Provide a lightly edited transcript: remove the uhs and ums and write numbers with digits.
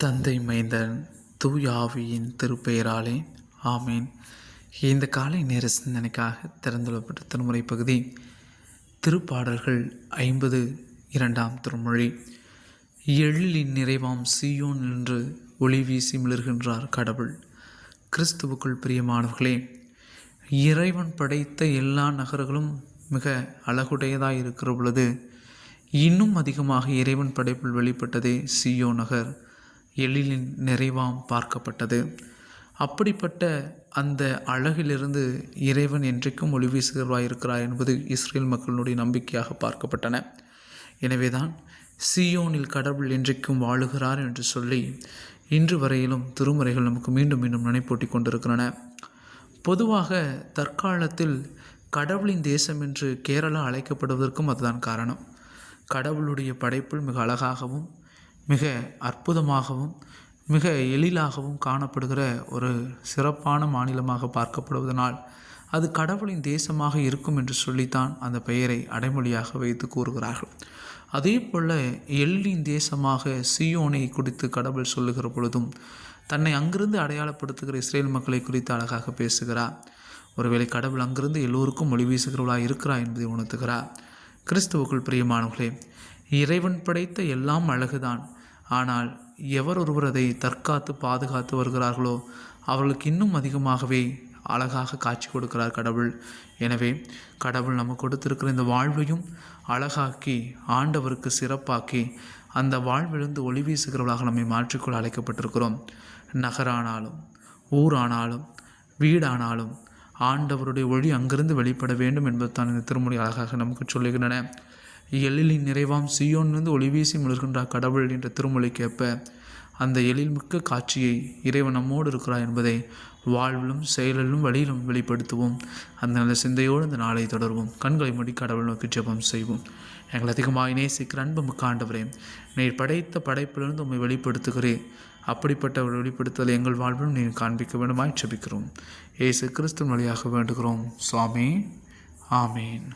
தந்தை மைந்தன் தூய ஆவியின் திருப்பெயராலே ஆமேன். இந்த காலை நேர சிந்தனைக்காக திறந்துள்ளப்பட்ட திருமுறை பகுதி திருப்பாடல்கள் 52 திருமொழி. எழிலின் நிறைவாம் சீயோன் என்று ஒளி வீசி மிளர்கின்றார் கடவுள். கிறிஸ்துவுக்குள் பிரியமானவர்களே, இறைவன் படைத்த எல்லா நகர்களும் மிக அழகுடையதாக இருக்கிற பொழுது இன்னும் அதிகமாக இறைவன் படைப்பில் வெளிப்பட்டதே சீயோ நகர். எழிலின் நிறைவாம் பார்க்கப்பட்டது. அப்படிப்பட்ட அந்த அழகிலிருந்து இறைவன் என்றைக்கும் ஒளி வீசுகிறவராக இருக்கிறார் என்பது இஸ்ரேல் மக்களுடைய நம்பிக்கையாக பார்க்கப்பட்டன. எனவேதான் சீயோனில் கடவுள் என்றைக்கும் வாழுகிறார் என்று சொல்லி இன்று வரையிலும் திருமுறைகள் நமக்கு மீண்டும் மீண்டும் நினைப்பூட்டி கொண்டிருக்கின்றன. பொதுவாக தற்காலத்தில் கடவுளின் தேசம் என்று கேரளா அழைக்கப்படுவதற்கும் அதுதான் காரணம். கடவுளுடைய படைப்பில் மிக அழகாகவும் மிக அற்புதமாகவும் மிக எழிலாகவும் காணப்படுகிற ஒரு சிறப்பான மாநிலமாக பார்க்கப்படுவதனால் அது கடவுளின் தேசமாக இருக்கும் என்று சொல்லித்தான் அந்த பெயரை அடைமொழியாக வைத்து கூறுகிறார்கள். அதே போல் எழிலின் தேசமாக சீயோனை குறித்து கடவுள் சொல்லுகிற பொழுதும் தன்னை அங்கிருந்து அடையாளப்படுத்துகிற இஸ்ரேல் மக்களை குறித்து அழகாக பேசுகிறார். ஒருவேளை கடவுள் அங்கிருந்து எல்லோருக்கும் ஒளி வீசுகிறவளாக இருக்கிறார் என்பதை உணர்த்துகிறார். கிறிஸ்துவுக்குள் பிரியமானவர்களே, இறைவன் படைத்த எல்லாம் அழகுதான். ஆனால் எவர் ஒருவர் அதை தற்காத்து பாதுகாத்து வருகிறார்களோ அவர்களுக்கு இன்னும் அதிகமாகவே அழகாக காட்சி கொடுக்கிறார் கடவுள். எனவே கடவுள் நமக்கு கொடுத்திருக்கிற இந்த வாழ்வையும் அழகாக்கி ஆண்டவருக்கு சிறப்பாக்கி அந்த வாழ்விலிருந்து ஒளி வீசுகிறவர்களாக நம்மை மாற்றிக்கொள்ள அழைக்கப்பட்டிருக்கிறோம். நகரானாலும் ஊரானாலும் வீடானாலும் ஆண்டவருடைய ஒளி அங்கிருந்து வெளிப்பட வேண்டும் என்பது தான் இந்த திருமொழி அழகாக நமக்கு சொல்லுகின்றன. எழிலின் நிறைவாம் சீயோனிலிருந்து ஒளி வீசி மிளர்கின்றார் கடவுள் என்ற திருமொழிக்கேற்ப அந்த எழில் மிக்க காட்சியை இறைவன் நம்மோடு இருக்கிறார் என்பதை வாழ்விலும் செயலிலும் வழியிலும் வெளிப்படுத்துவோம். அந்த நல்ல சிந்தையோடு இந்த நாளை தொடர்வோம். கண்களை மூடி கடவுள் நோக்கி ஜெபம் செய்வோம். எங்கள் அதிகமாக நேசிக்கிற அன்பு மிக்க ஆண்டவரே, நீர் படைத்த படைப்பிலிருந்து உண்மை வெளிப்படுத்துகிறேன். அப்படிப்பட்ட ஒரு வெளிப்படுத்தல் எங்கள் வாழ்விலும் நீர் காண்பிக்க வேண்டுமாய் ஜெபிக்கிறோம். இயேசு கிறிஸ்து வழியாக வேண்டுகிறோம் சுவாமி. ஆமேன்.